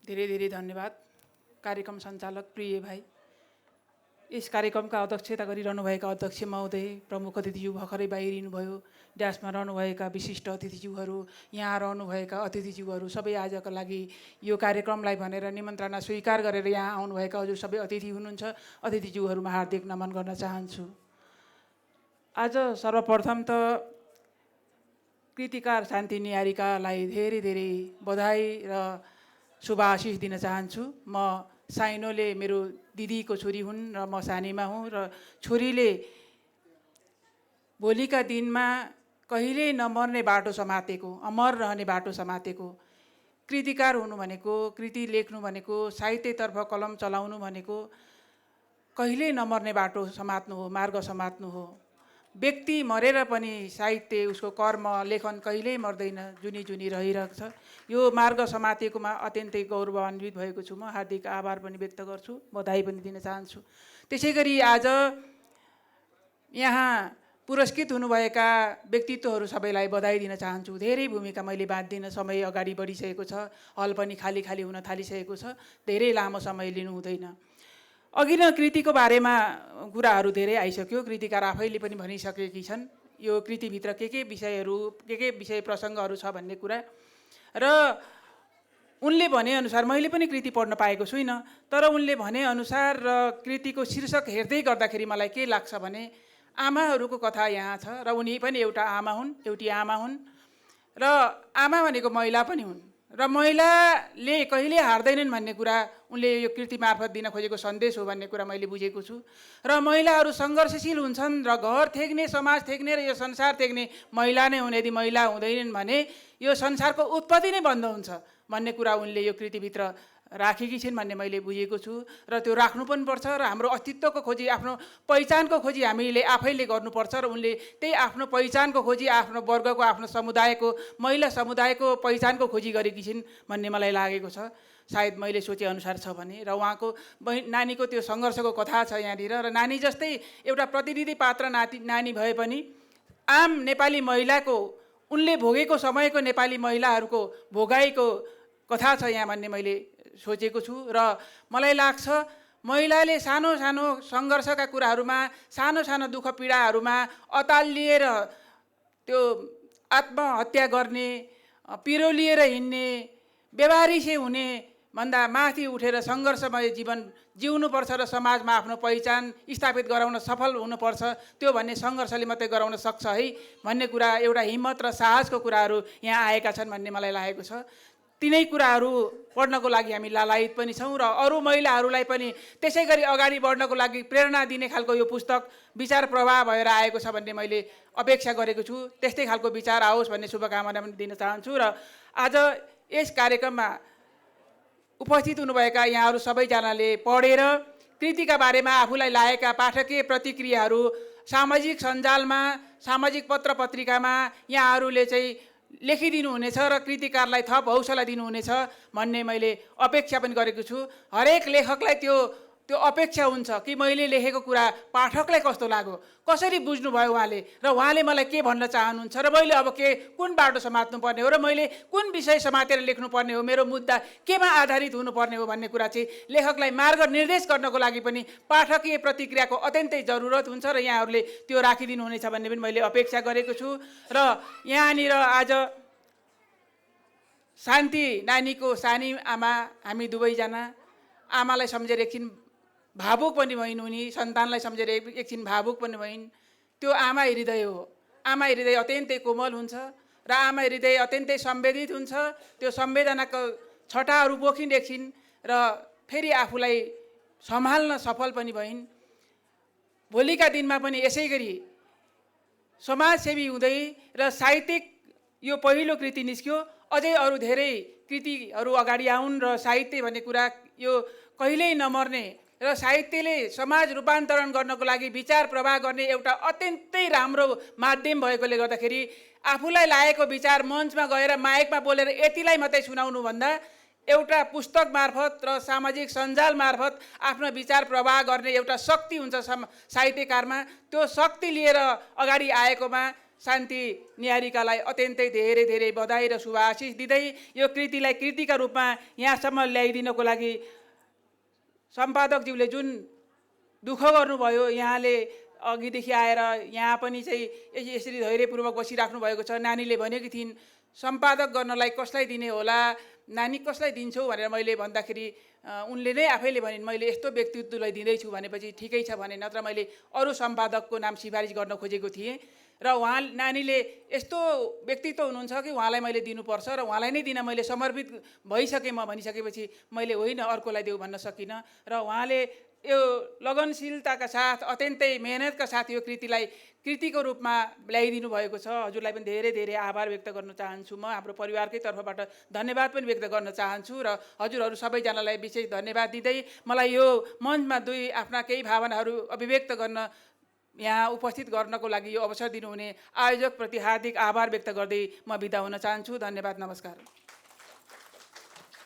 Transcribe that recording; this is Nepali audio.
धेरै धेरै धन्यवाद कार्यक्रम सञ्चालक प्रिय भाइ। यस कार्यक्रमका अध्यक्षता गरिरहनुभएका अध्यक्ष महोदय, प्रमुख अतिथिज्यू भर्खरै बाहिरिनुभयो, ड्यासमा रहनुभएका विशिष्ट अतिथिज्यूहरू, यहाँ रहनुभएका अतिथिज्यूहरू सबै आजका लागि यो कार्यक्रमलाई भनेर निमन्त्रणा स्वीकार गरेर यहाँ आउनुभएका हजुर सबै अतिथि हुनुहुन्छ, अतिथिज्यूहरूमा हार्दिक नमन गर्न चाहन्छु। आज सर्वप्रथम त कृतिकार शान्ति निहारिकालाई धेरै धेरै बधाई र शुभ आशिष दिन चाहन्छु। म साइनोले मेरो दिदीको छोरी हुन् र म सानीमा हुँ र छोरीले भोलिका दिनमा कहिल्यै नमर्ने बाटो समातेको, अमर रहने बाटो समातेको, कृतिकार हुनु भनेको, कृति लेख्नु भनेको, साहित्यतर्फ कलम चलाउनु भनेको कहिल्यै नमर्ने बाटो समात्नु हो, मार्ग समात्नु हो। व्यक्ति मरेर पनि साहित्य, उसको कर्म, लेखन कहिल्यै मर्दैन, जुनी जुनी रहिरहेको छ। यो मार्ग समातेकोमा अत्यन्तै गौरवान्वित भएको छु। म हार्दिक आभार पनि व्यक्त गर्छु, बधाई पनि दिन चाहन्छु। त्यसै गरी आज यहाँ पुरस्कृत हुनुभएका व्यक्तित्वहरू सबैलाई बधाई दिन चाहन्छु। धेरै भूमिका मैले बाँधिदिन, समय अगाडि बढिसकेको छ, हल पनि खाली खाली हुन थालिसकेको छ, धेरै लामो समय लिनु हुँदैन। अघि न कृतिको बारेमा कुराहरू धेरै आइसक्यो, कृतिकार आफैले पनि भनिसकेकी छन् यो कृतिभित्र के विषयहरू, के विषय प्रसङ्गहरू छ भन्ने कुरा। र उनले भनेअनुसार मैले पनि कृति पढ्न पाएको छुइनँ, तर उनले भनेअनुसार र कृतिको शीर्षक हेर्दै गर्दाखेरि मलाई के लाग्छ भने आमाहरूको कथा यहाँ छ र उनी पनि एउटा आमा हुन्, एउटी आमा हुन् र आमा भनेको महिला पनि हुन् र महिलाले कहिले हार्दैनन् भन्ने कुरा उनले यो कृति मार्फत दिन खोजेको सन्देश हो भन्ने कुरा मैले बुझेको छु। र महिलाहरू सङ्घर्षशील हुन्छन् र घर थेग्ने, समाज थेग्ने र यो संसार थेग्ने महिला नै हुन्। यदि महिला हुँदैनन् भने यो संसारको उत्पत्ति नै बन्द हुन्छ भन्ने कुरा उनले यो कृतिभित्र राखेकी छिन् भन्ने मैले बुझेको छु। र त्यो राख्नु पनि पर्छ र हाम्रो अस्तित्वको खोजी, आफ्नो पहिचानको खोजी हामीले आफैले गर्नुपर्छ र उनले त्यही आफ्नो पहिचानको खोजी, आफ्नो वर्गको, आफ्नो समुदायको, महिला समुदायको पहिचानको खोजी गरेकी छिन् भन्ने मलाई लागेको छ। सायद मैले सोचेअनुसार छ भने। र उहाँको नानीको त्यो सङ्घर्षको कथा छ यहाँनिर र नानी जस्तै एउटा प्रतिनिधि पात्र नानी भए पनि आम नेपाली महिलाको, उनले भोगेको समयको नेपाली महिलाहरूको भोगाइको कथा छ यहाँ भन्ने मैले सोचेको छु। र मलाई लाग्छ महिलाले सानो सानो सङ्घर्षका कुराहरूमा, सानो सानो दुःख पीडाहरूमा अतालिएर त्यो आत्महत्या गर्ने, पिरोलिएर हिँड्ने, व्यवहारिसे हुने भन्दा माथि उठेर सङ्घर्षमय जीवन जिउनुपर्छ र समाजमा आफ्नो पहिचान स्थापित गराउन सफल हुनुपर्छ। त्यो भन्ने सङ्घर्षले मात्रै गराउन सक्छ है भन्ने कुरा, एउटा हिम्मत र साहसको कुराहरू यहाँ आएका छन् भन्ने मलाई लागेको छ। तिनै कुराहरू पढ्नको लागि हामी लालायित पनि छौँ र अरू महिलाहरूलाई पनि त्यसै गरी अगाडि बढ्नको लागि प्रेरणा दिने खालको यो पुस्तक विचार प्रवाह भएर आएको छ भन्ने मैले अपेक्षा गरेको छु। त्यस्तै खालको विचार आओस् भन्ने शुभकामना पनि दिन चाहन्छु। र आज यस कार्यक्रममा उपस्थित हुनुभएका यहाँहरू सबैजनाले पढेर कृतिका बारेमा आफूलाई लागेका पाठकीय प्रतिक्रियाहरू सामाजिक सञ्जालमा, सामाजिक पत्र पत्रिकामा यहाँहरूले चाहिँ लेखिदिनु हुनेछ र कृतिकारलाई थप हौसला दिनुहुनेछ भन्ने मैले अपेक्षा पनि गरेको छु। हरेक लेखकलाई त्यो अपेक्षा हुन्छ कि मैले लेखेको कुरा पाठकलाई कस्तो लाग्यो, कसरी बुझ्नुभयो उहाँले, र उहाँले मलाई के भन्न चाहनुहुन्छ, र मैले अब कुन बाटो समात्नुपर्ने हो, र मैले कुन विषय समातेर लेख्नुपर्ने हो, मेरो मुद्दा केमा आधारित हुनुपर्ने हो भन्ने कुरा चाहिँ लेखकलाई मार्ग निर्देश गर्नको लागि पनि पाठकीय प्रतिक्रियाको अत्यन्तै जरुरत हुन्छ र यहाँहरूले त्यो राखिदिनु हुनेछ भन्ने पनि मैले अपेक्षा गरेको छु। र यहाँनिर आज शान्ति नानीको सानी आमा, हामी दुवैजना आमालाई सम्झेर एकछिन भावुक पनि भइन्, उनी सन्तानलाई सम्झेर एकछिन भावुक पनि भइन्। त्यो आमा हृदय हो। आमा हृदय अत्यन्तै कोमल हुन्छ र आमा हृदय अत्यन्तै संवेदित हुन्छ। त्यो संवेदनाको छटाहरू बोकिन् एकछिन र फेरि आफूलाई सम्हाल्न सफल पनि भइन्। भोलिका दिनमा पनि यसै गरी समाजसेवी हुँदै र साहित्यिक यो पहिलो कृति निस्क्यो, अझै अरू धेरै कृतिहरू अगाडि आउन् र साहित्य भन्ने कुरा यो कहिल्यै नमर्ने र साहित्यले समाज रूपान्तरण गर्नको लागि विचार प्रवाह गर्ने एउटा अत्यन्तै राम्रो माध्यम भएकोले गर्दाखेरि आफूलाई लागेको विचार मञ्चमा गएर माइकमा बोलेर यतिलाई मात्रै सुनाउनु भन्दा एउटा पुस्तक मार्फत र सामाजिक सञ्जाल मार्फत आफ्नो विचार प्रवाह गर्ने एउटा शक्ति हुन्छ साहित्यकारमा। त्यो शक्ति लिएर अगाडि आएकोमा शान्ति निहारिकालाई अत्यन्तै धेरै धेरै बधाई र शुभाशिष दिँदै यो कृतिलाई कृतिका रूपमा यहाँसम्म ल्याइदिनको लागि सम्पादकज्यूले जुन दुःख गर्नुभयो, यहाँले अघिदेखि आएर यहाँ पनि चाहिँ यसरी धैर्यपूर्वक बसिराख्नु भएको छ। नानीले भनेकी थिइन् सम्पादक गर्नलाई कसलाई दिने होला, नानी कसलाई दिन्छौ भनेर मैले भन्दाखेरि उनले नै आफैले भनिन् मैले यस्तो व्यक्तित्वलाई दिँदैछु भनेपछि ठिकै छ भने, नत्र मैले अरू सम्पादकको नाम सिफारिस गर्न खोजेको थिएँ। र उहाँ नानीले यस्तो व्यक्तित्व हुनुहुन्छ कि उहाँलाई मैले दिनुपर्छ र उहाँलाई नै दिन मैले समर्पित भइसकेँ म भनिसकेपछि मैले होइन अर्कोलाई देऊ भन्न सकिनँ। र उहाँले यो लगनशीलताका साथ अत्यन्तै मेहनतका साथ यो कृतिलाई कृतिको रूपमा ल्याइदिनु भएको छ। हजुरलाई पनि धेरै धेरै आभार व्यक्त गर्न चाहन्छु। म हाम्रो परिवारकै तर्फबाट धन्यवाद पनि व्यक्त गर्न चाहन्छु र हजुरहरू सबैजनालाई विशेष धन्यवाद दिँदै मलाई यो मञ्चमा दुई आफ्ना केही भावनाहरू अभिव्यक्त गर्न यहाँ उपस्थित गर्नको लागि यो अवसर दिनुहुने आयोजकप्रति हार्दिक आभार व्यक्त गर्दै म बिदा हुन चाहन्छु। धन्यवाद, नमस्कार।